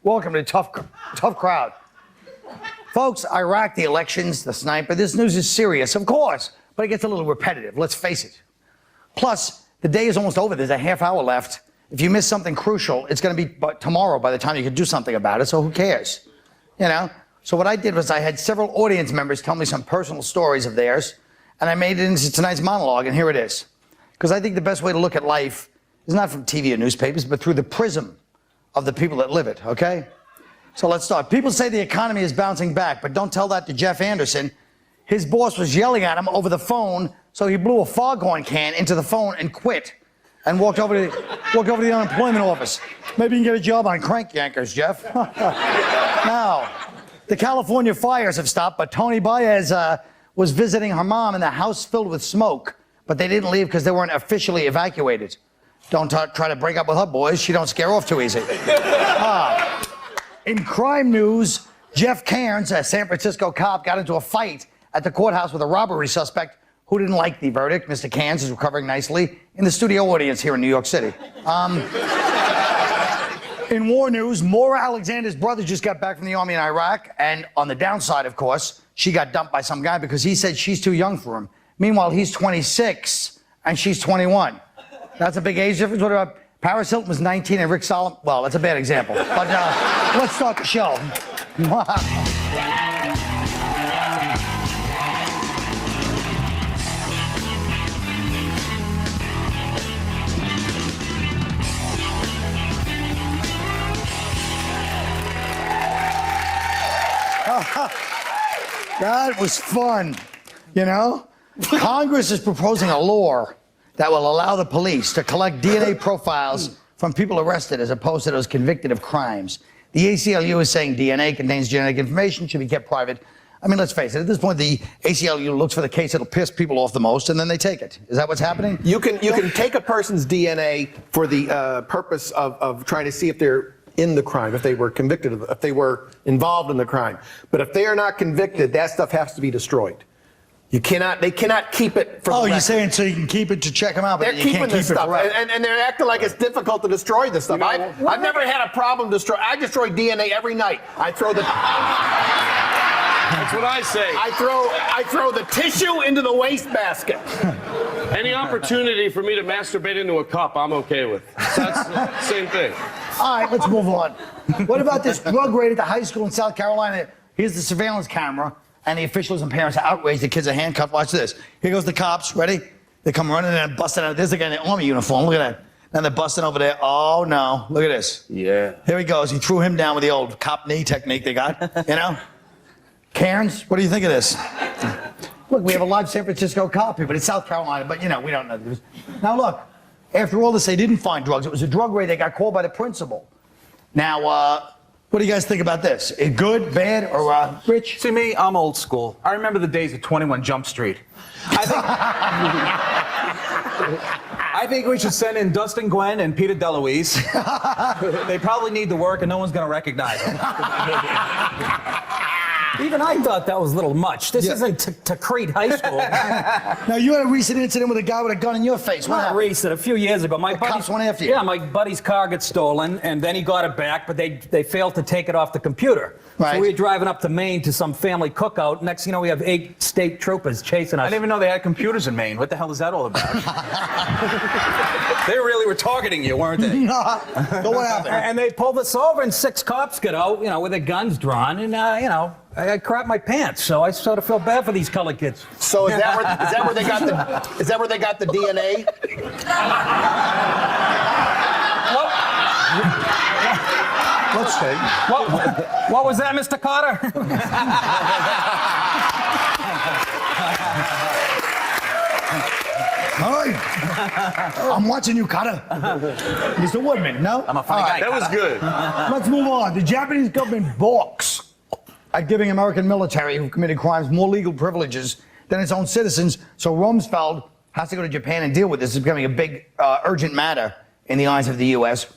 Welcome to tough crowd. Folks, Iraq, the elections, the sniper, this news is serious, of course, but it gets a little repetitive, let's face it. Plus, the day is almost over. There's a half hour left. If you miss something crucial, it's going to be tomorrow by the time you can do something about it, so who cares? You know? So what I did was I had several audience members tell me some personal stories of theirs, and I made it into tonight's monologue, and here it is. Because I think the best way to look at life is not from TV or newspapers, but through the prism of the people that live it, okay? So let's start. People say the economy is bouncing back, but don't tell that to Jeff Anderson. His boss was yelling at him over the phone, so he blew a foghorn can into the phone and quit, and walked over to the unemployment office. Maybe you can get a job on Crank Yankers, Jeff. Now, the California fires have stopped, but Tony Baez was visiting her mom in the house filled with smoke, but they didn't leave because they weren't officially evacuated. Don't try to break up with her, boys. She don't scare off too easy. In crime news, Jeff Cairns, a San Francisco cop, got into a fight at the courthouse with a robbery suspect who didn't like the verdict. Mr. Cairns is recovering nicely in the studio audience here in New York City. In war news, Maura Alexander's brother just got back from the army in Iraq, and on the downside, of course, she got dumped by some guy because he said she's too young for him. Meanwhile, he's 26 and she's 21. That's a big age difference. What about Paris Hilton was 19 and Rick Solomon? Well, that's a bad example. But let's start the show. That was fun, you know? Congress is proposing a law that will allow the police to collect DNA profiles from people arrested as opposed to those convicted of crimes. The ACLU is saying DNA contains genetic information, should be kept private. I mean, let's face it, at this point, the ACLU looks for the case that'll piss people off the most, and then they take it. Is that what's happening? You can take a person's DNA for the purpose of trying to see if they're in the crime, if they were convicted of, if they were involved in the crime. But if they are not convicted, that stuff has to be destroyed. They cannot keep it for the record. You're saying so you can keep it to check them out, but they're you keeping can't keep this it stuff, forever. and they're acting like it's difficult to destroy this stuff. I've never had a problem I destroy DNA every night. I throw the... That's what I say. I throw the tissue into the wastebasket. Any opportunity for me to masturbate into a cup, I'm okay with. So that's the same thing. All right, let's move on. What about this drug raid at the high school in South Carolina? Here's the surveillance camera, and the officials and parents are outraged. The kids are handcuffed. Watch this. Here goes the cops. Ready? They come running in and busting out. There's a guy in the army uniform. Look at that. Then they're busting over there. Oh, no. Look at this. Yeah. Here he goes. He threw him down with the old cop knee technique they got, you know? Cairns, what do you think of this? Look, we have a live San Francisco cop here, but it's South Carolina, but, you know, we don't know. Now, look, after all this, they didn't find drugs. It was a drug raid. They got called by the principal. Now, what do you guys think about this? Is it good, bad, or Rich? See, me, I'm old school. I remember the days of 21 Jump Street. I think we should send in Dustin Gwen and Peter DeLuise. They probably need the work and no one's going to recognize them. Even I thought that was a little much. This isn't Crete High School. Now, you had a recent incident with a guy with a gun in your face. What Not happened? recent, a few years ago. My cops went after you. Yeah, my buddy's car got stolen, and then he got it back, but they failed to take it off the computer. Right. So we were driving up to Maine to some family cookout. Next thing you know, we have 8 state troopers chasing us. I didn't even know they had computers in Maine. What the hell is that all about? They really were targeting you, weren't they? So what happened? And they pulled us over, and 6 cops got out, you know, with their guns drawn, and, you know, I crapped my pants, so I sort of feel bad for these colored kids. So is that where they got the DNA? Let's see. What was that, Mr. Carter? All right. I'm watching you, Carter. Mr. Woodman, no? I'm a funny guy. That was good. Let's move on. The Japanese government balks at giving American military who committed crimes more legal privileges than its own citizens. So Rumsfeld has to go to Japan and deal with this. It's becoming a big, urgent matter in the eyes of the U.S.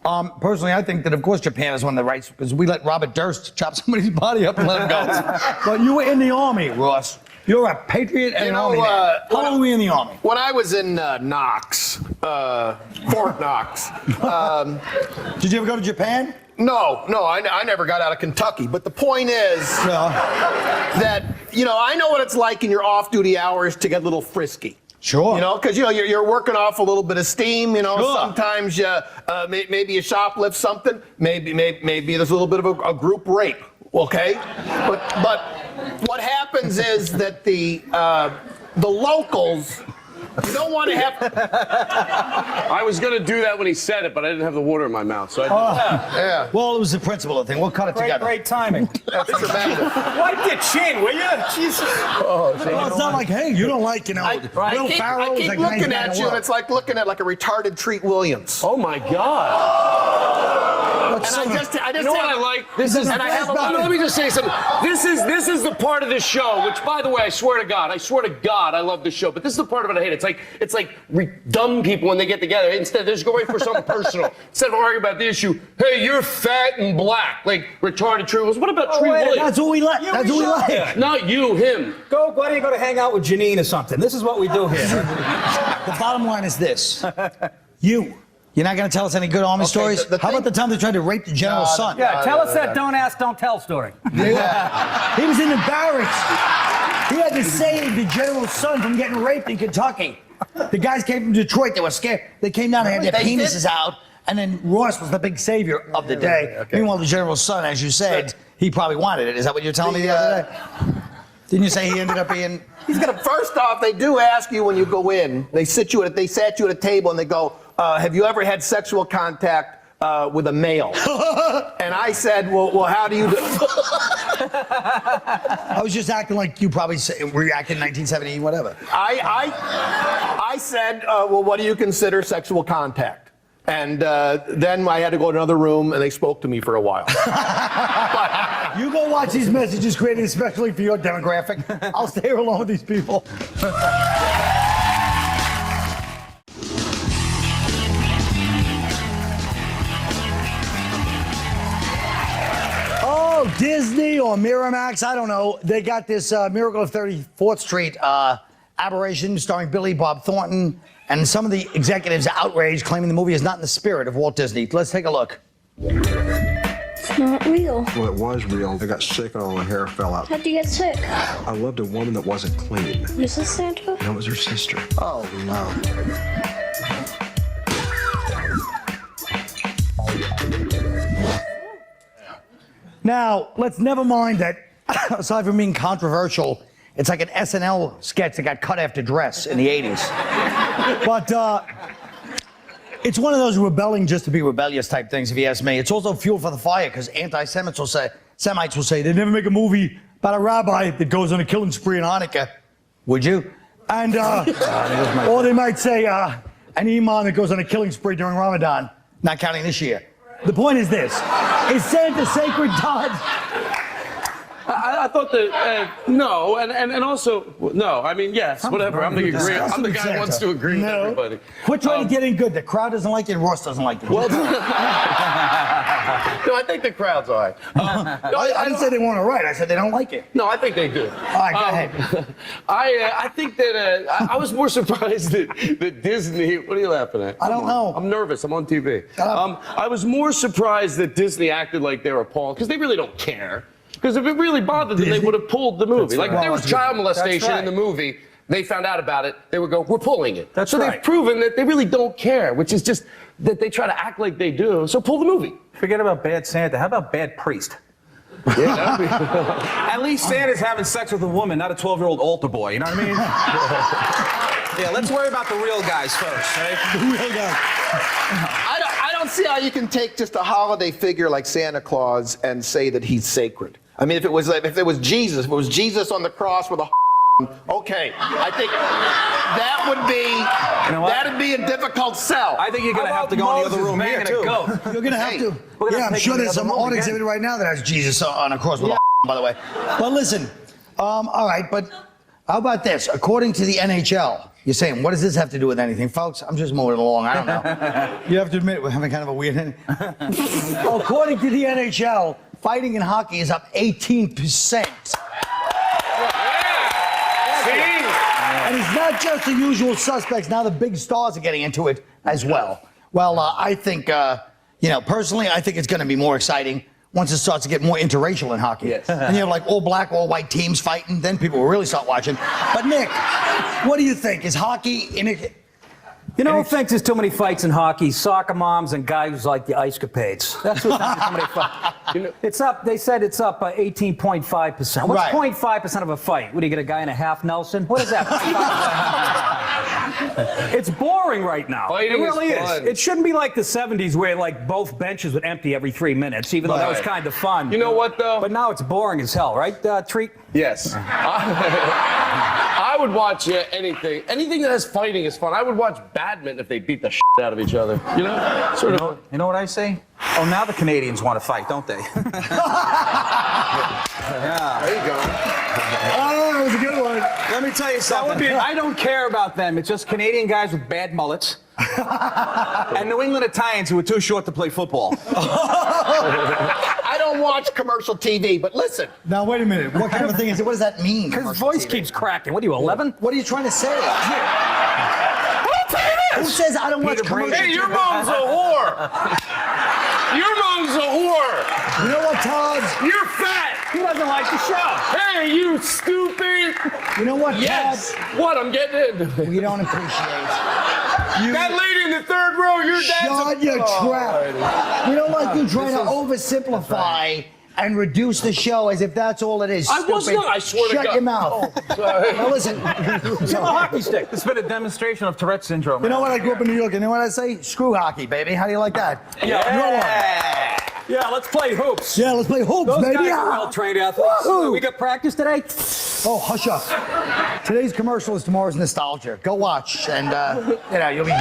Personally, I think that, of course, Japan is one of the rights because we let Robert Durst chop somebody's body up and let him go. But you were in the Army, Ross. You're a patriot and an army man. How long were you in the Army? When I was in Knox, Fort Knox. Did you ever go to Japan? No, I never got out of Kentucky. But the point is that, I know what it's like in your off-duty hours to get a little frisky. Sure. Because, you're working off a little bit of steam, Sure. Sometimes maybe you shoplift something. Maybe there's a little bit of a group rape, okay? But what happens is that the locals, you don't want to have... I was going to do that when he said it, but I didn't have the water in my mouth, so I didn't. Yeah. Well, it was the principle of the thing. We'll cut it together. Great timing. That's tremendous. Wipe your chin, will you? Jesus. Well, it's not like, hey, you don't like, Will Ferrell. I keep looking at you, and it's like looking at like a retarded Treat Williams. Oh, my God. And I just You know what I like? This is, and I have a lot let of... me just say something. This is the part of this show, which, by the way, I swear to God, I love this show. But this is the part of it I hate. It's like dumb people when they get together. Instead, they just go right for something personal. Instead of arguing about the issue, hey, you're fat and black, like retarded Tree Williams. What about Tree Williams? That's what we like. That's what we like. Not you, him. Why don't you go to hang out with Janine or something? This is what we do here. The bottom line is this. You're not going to tell us any good Army stories? How about the time they tried to rape the general's son? Yeah, tell us that don't ask, don't tell story. Yeah. He was in the barracks. He had to save the general's son from getting raped in Kentucky. The guys came from Detroit. They were scared. They came down and had their penises out. And then Ross was the big savior of the day. Okay. Meanwhile, the general's son, as you said, he probably wanted it. Is that what you're telling me the other day? Didn't you say he ended up being... First off, they do ask you when you go in. They sat you at a table and they go, have you ever had sexual contact with a male? And I said, well, how do you do? I was just acting like you probably reacted in 1970, whatever. I said, well, what do you consider sexual contact? And then I had to go to another room and they spoke to me for a while. But you go watch these messages created especially for your demographic. I'll stay here alone with these people. Oh, Disney or Miramax, I don't know. They got this Miracle of 34th Street aberration starring Billy Bob Thornton, and some of the executives are outraged, claiming the movie is not in the spirit of Walt Disney. Let's take a look. It's not real. Well, it was real. I got sick and all my hair fell out. How'd you get sick? I loved a woman that wasn't clean. Was this Santa? That was her sister. Oh, no. Now, let's never mind that, aside from being controversial, it's like an SNL sketch that got cut after Dress in the 80s. But it's one of those rebelling just to be rebellious type things, if you ask me. It's also fuel for the fire, because anti-Semites will say, they'd never make a movie about a rabbi that goes on a killing spree in Hanukkah. Would you? And, or they might say, an imam that goes on a killing spree during Ramadan, not counting this year. The point is this. Is Santa sacred, Todd? I thought that no, and also no. I mean, yes, whatever. I'm the guy who wants to agree with everybody. Quit trying to get in good. The crowd doesn't like it. Ross doesn't like it. Well, no, I think the crowd's all right. I didn't say they weren't all right. I said they don't like it. No, I think they do. All right, go ahead. I think that I was more surprised that Disney. What are you laughing at? I don't know. I'm nervous. I'm on TV. I was more surprised that Disney acted like they were appalled, because they really don't care. Because if it really bothered them, they would have pulled the movie. Like, if there was child molestation in the movie, they found out about it, they would go, we're pulling it. So they've proven that they really don't care, which is just that they try to act like they do. So pull the movie. Forget about bad Santa. How about bad priest? Yeah, At least Santa's having sex with a woman, not a 12-year-old altar boy. You know what I mean? Yeah, let's worry about the real guys first, right? The real guy. I don't see how you can take just a holiday figure like Santa Claus and say that he's sacred. I mean, if it was Jesus, if it was Jesus on the cross with a okay, I think that would be that'd be a difficult sell. I think you're gonna have to go in the other room here too. You're gonna have to. Yeah, I'm sure there's some art exhibit right now that has Jesus on a cross with a by the way. But listen, all right, but how about this? According to the NHL, you're saying, what does this have to do with anything? Folks, I'm just moving along. I don't know. You have to admit, we're having kind of a weird inning. According to the NHL, fighting in hockey is up 18%. And it's not just the usual suspects. Now the big stars are getting into it as well. Well, I think, You know, personally, I think it's going to be more exciting once it starts to get more interracial in hockey. Yes. And you have like all black, all white teams fighting, then people will really start watching. But Nick, what do you think? Is hockey in a... You know who thinks there's too many fights in hockey? Soccer moms and guys like the Ice Capades. That's what thinks there's too many fights. It's up, they said it's up by 18.5%. What's Right. 0.5% of a fight? What, do you get a guy in a half Nelson? What is that? It's boring right now. Fighting it really is is. fun. It shouldn't be like the 70s where like both benches would empty every 3 minutes, even though that was Right. kind of fun. You know what, though? But now it's boring as hell, right, Treat? Yes. I would watch anything. Anything that has fighting is fun. I would watch badminton if they beat the shit out of each other. You know? Sort of. You know what I say? Oh, now the Canadians want to fight, don't they? There you go. Oh, that was a good one. Let me tell you something. I don't care about them. It's just Canadian guys with bad mullets. And New England Italians who are too short to play football. I don't watch commercial TV, but listen. Now, wait a minute. What kind of thing is it? What does that mean? His voice keeps cracking. What are you, 11? What are you trying to say? Who says I don't watch commercial Hey, your TV? mom's a whore. Your mom's a whore. You know what, Todd? You're fat. He doesn't like the show. Hey, you stupid. You know what, Yes. Todd? What? I'm getting in. We don't appreciate. That lady in the third row, your dad's Shut your trap. You know, like you trying to oversimplify and reduce the show as if that's all it is. I was stupid. not, I swear to Shut God. your mouth. Now listen. Give him a hockey stick. It's been a demonstration of Tourette syndrome. You know what? I grew up in New York. You know what I say? Screw hockey, baby. How do you like that? Yeah, let's play hoops. Yeah, let's play hoops, Those baby. guys are well-trained athletes. Woohoo. We got practice today? Oh, hush up. Today's commercial is tomorrow's nostalgia. Go watch, and you know you'll be.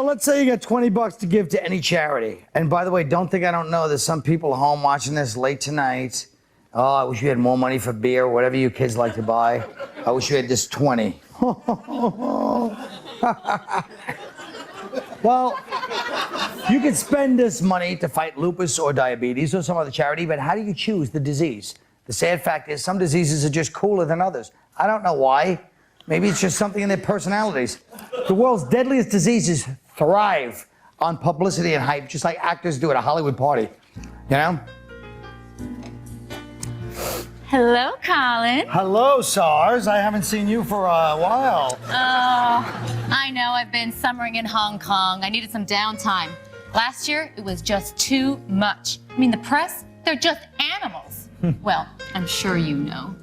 Let's say you got $20 to give to any charity. And by the way, don't think I don't know. There's some people home watching this late tonight. Oh, I wish you had more money for beer, whatever you kids like to buy. I wish you had just 20. Well, you could spend this money to fight lupus or diabetes or some other charity, but how do you choose the disease? The sad fact is some diseases are just cooler than others. I don't know why. Maybe it's just something in their personalities. The world's deadliest diseases thrive on publicity and hype, just like actors do at a Hollywood party. You know? Hello, Colin. Hello, SARS. I haven't seen you for a while. Oh, I know. I've been summering in Hong Kong. I needed some downtime. Last year, it was just too much. I mean, the press, they're just animals. Well, I'm sure you know.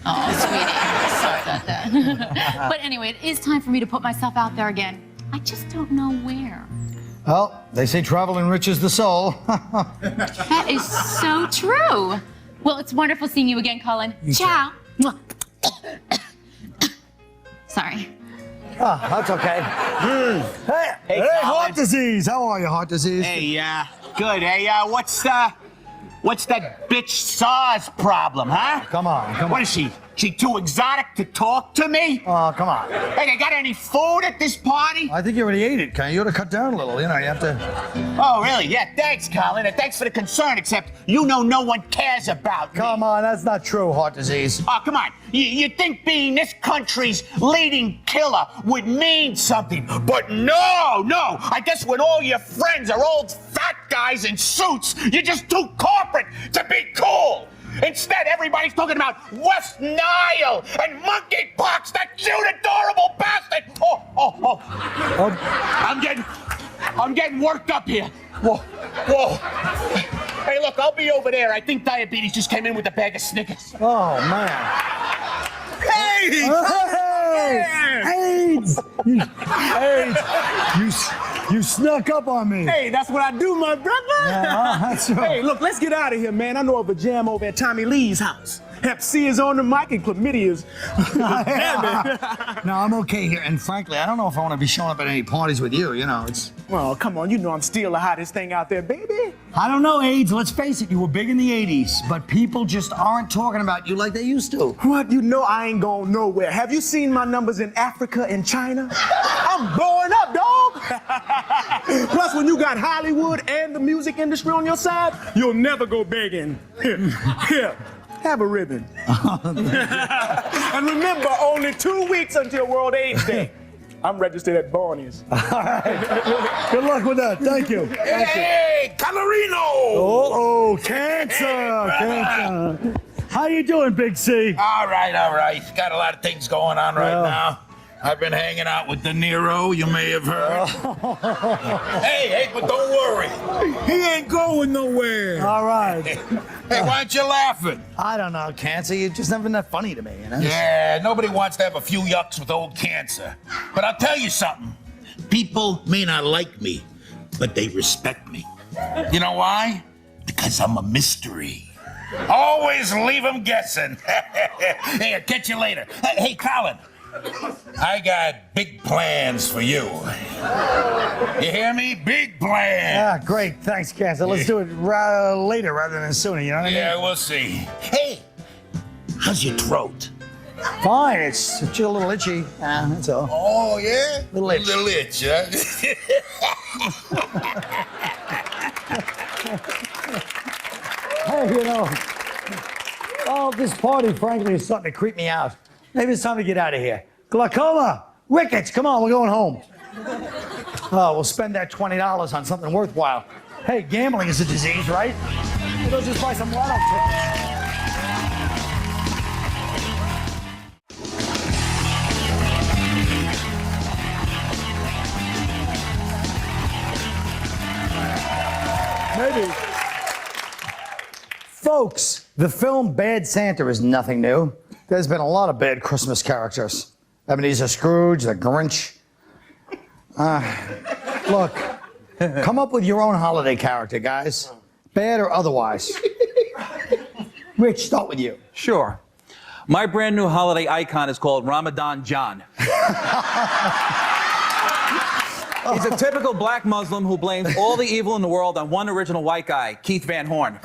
Oh, sweetie. Sorry about that. But anyway, it is time for me to put myself out there again. I just don't know where. Well, they say travel enriches the soul. That is so true. Well, it's wonderful seeing you again, Colin. Ciao. Mwah. Sorry. Oh, that's okay. Hey, heart disease. How are you, heart disease? Hey, good. Hey, what's that bitch SARS problem, huh? Come on. What is she? She too exotic to talk to me? Oh, come on. Hey, they got any food at this party? I think you already ate it. You ought to cut down a little. You know, you have to. Oh, really? Yeah, thanks, Colin. And thanks for the concern, except you know no one cares about me. Come on, that's not true, heart disease. Oh, come on. You think being this country's leading killer would mean something. But no. I guess when all your friends are old fat guys in suits, you're just too corporate to be cool. Instead, everybody's talking about West Nile and monkeypox, that cute, adorable bastard. Oh. I'm getting worked up here. Whoa. Hey, look, I'll be over there. I think diabetes just came in with a bag of Snickers. Oh, man. Hey! AIDS! You snuck up on me. Hey, that's what I do, my brother. Yeah, that's right. Hey, look, let's get out of here, man. I know of a jam over at Tommy Lee's house. Hep C is on the mic and chlamydia's. No, I'm okay here. And frankly, I don't know if I want to be showing up at any parties with you. You know, it's. Well, come on, you know I'm still the hottest thing out there, baby. I don't know, AIDS. Let's face it, you were big in the 80s, but people just aren't talking about you like they used to. What? You know I ain't going nowhere. Have you seen my numbers in Africa and China? I'm blowing up, Plus, when you got Hollywood and the music industry on your side, you'll never go begging. Here, have a ribbon. And remember, only 2 weeks until World AIDS Day. I'm registered at Barney's. All right. Good luck with that. Thank you. Hey, Colorino! Oh, cancer. Cancer. How you doing, Big C? All right. Got a lot of things going on right now. I've been hanging out with De Niro, you may have heard. Hey, but don't worry. He ain't going nowhere. All right. Hey, why aren't you laughing? I don't know, Cancer. You've just never been that funny to me, you know? Yeah, nobody wants to have a few yucks with old Cancer. But I'll tell you something. People may not like me, but they respect me. You know why? Because I'm a mystery. Always leave them guessing. Hey, I'll catch you later. Hey, Colin. I got big plans for you. You hear me? Big plans. Yeah, great. Thanks, Cancer. Let's do it later rather than sooner, you know what I mean? Yeah, we'll see. Hey, how's your throat? Fine. It's just a little itchy. That's all. Oh, yeah? Little itch. Little itch, huh? Hey, you know, oh, this party, frankly, is starting to creep me out. Maybe it's time to get out of here. Glaucoma, rickets, come on, we're going home. Oh, we'll spend that $20 on something worthwhile. Hey, gambling is a disease, right? We'll just buy some lotto tickets. Maybe. Folks, the film Bad Santa is nothing new. There's been a lot of bad Christmas characters. Ebenezer Scrooge, the Grinch. Look, come up with your own holiday character, guys. Bad or otherwise. Rich, start with you. Sure. My brand new holiday icon is called Ramadan John. He's a typical black Muslim who blames all the evil in the world on one original white guy, Keith Van Horn.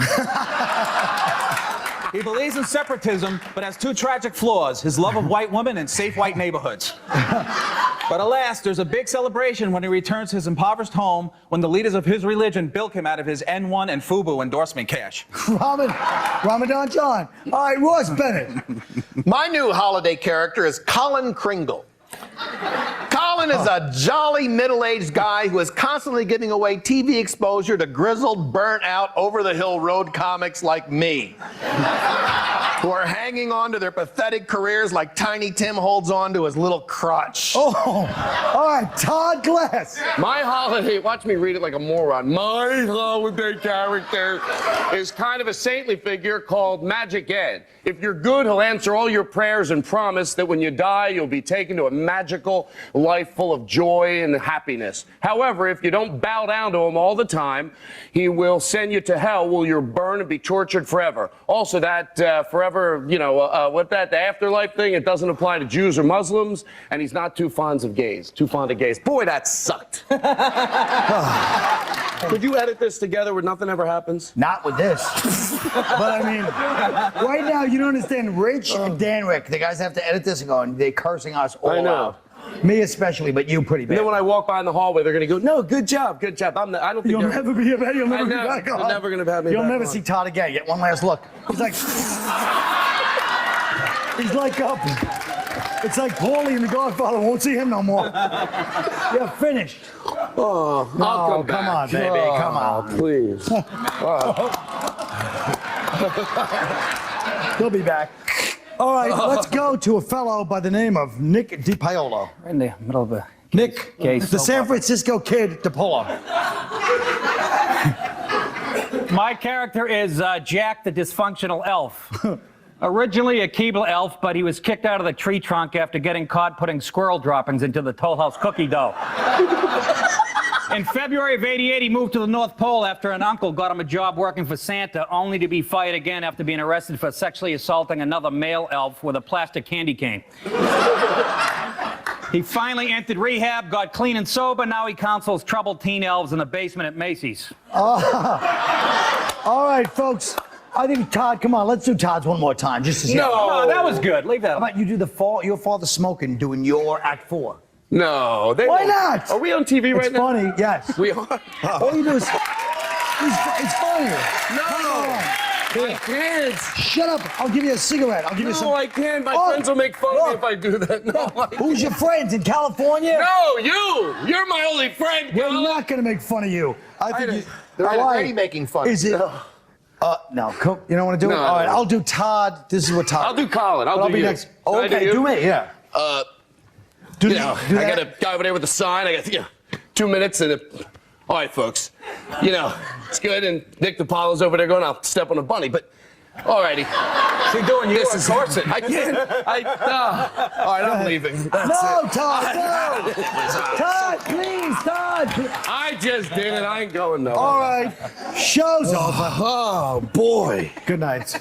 He believes in separatism, but has two tragic flaws, his love of white women and safe white neighborhoods. But alas, there's a big celebration when he returns to his impoverished home when the leaders of his religion bilk him out of his N1 and FUBU endorsement cash. Ramadan John. All right, Ross Bennett. My new holiday character is Colin Quinnologue. Colin is a jolly middle-aged guy who is constantly giving away TV exposure to grizzled, burnt-out, over-the-hill road comics like me, who are hanging on to their pathetic careers like Tiny Tim holds on to his little crotch. Oh, all right, Todd Glass. My holiday, watch me read it like a moron. My holiday character is kind of a saintly figure called Magic Ed. If you're good, he'll answer all your prayers and promise that when you die, you'll be taken to a magical life full of joy and happiness. However, if you don't bow down to him all the time, he will send you to hell where you'll burn and be tortured forever. Also, that forever, the afterlife thing, it doesn't apply to Jews or Muslims, and he's not too fond of gays. Boy, that sucked. Could you edit this together where nothing ever happens? Not with this. But I mean, right now, you don't understand. Rich and Dan Rick, the guys have to edit this and go, and they're cursing us all out. Me especially, but you pretty bad. And then when I walk by in the hallway, they're going to go, no, good job. I don't think You'll never be back. You'll never be back on. You're never going to have me You'll back never on. see Todd again. Get one last look. He's like, he's like up. It's like Paulie in The Godfather. Won't see him no more. You're finished. Oh, No, I'll come back. come on, baby. Come on. Please. He'll be back. All right, let's go to a fellow by the name of Nick DiPaolo. In the middle of a Nick, gay the San Francisco Kid DiPaolo. My character is Jack the Dysfunctional Elf. Originally a Keebler elf, but he was kicked out of the tree trunk after getting caught putting squirrel droppings into the Toll House cookie dough. In February of '88, he moved to the North Pole after an uncle got him a job working for Santa, only to be fired again after being arrested for sexually assaulting another male elf with a plastic candy cane. He finally entered rehab, got clean and sober. Now he counsels troubled teen elves in the basement at Macy's. All right, folks. I think Todd, come on, let's do Todd's one more time, just to see. No, that was good. Leave that. How about you do your Father Smoking doing your Act 4? No, they Why won't. not? Are we on TV right It's now? funny, yes. We are. All you do is, it's funnier. No, I can't. Shut up. I'll give you a cigarette. I'll give you some. No, I can't. My Oh, friends will make fun of me look. if I do that. No, I Who's your friends in California? No, you! You're my only friend, We're Colin. not going to make fun of you. I think you, They're why? already making fun. Is it? No. You don't want to do it? No, All right, no. I'll do Todd. This is what Todd. I'll do Colin. But I'll do be you. next. Can Oh, I okay, you? do me. Yeah. Do You know, do I that. got a guy over there with a sign. I got 2 minutes and all right, folks. You know, it's good. And Nick DiPaolo's over there going, I'll step on a bunny. But all righty. What's he doing? You This or is Corset? I can't. All right, I'm leaving. That's No, it. Todd, no. Todd, please, Todd. I just did it. I ain't going nowhere. All right. Show's over. Oh, boy. Good night.